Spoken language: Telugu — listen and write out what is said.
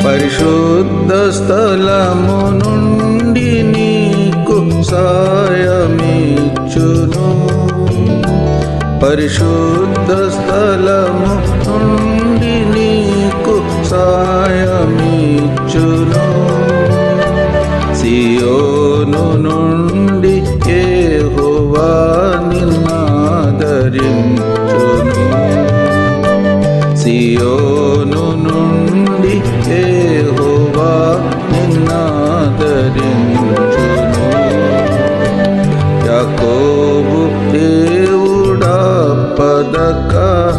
పరిశుద్ధ స్థలము నుండి నీకు సాయమిచ్చును. పరిశుద్ధ స్థలము నుండి నీకు సాయమిచ్చును. సియోను నుండి యెహోవా నిన్నాదరించును. సియోను నుండి యెహోవా నిన్నాదరించును. యాకోబు దేవుడా పదకాలంబులయందు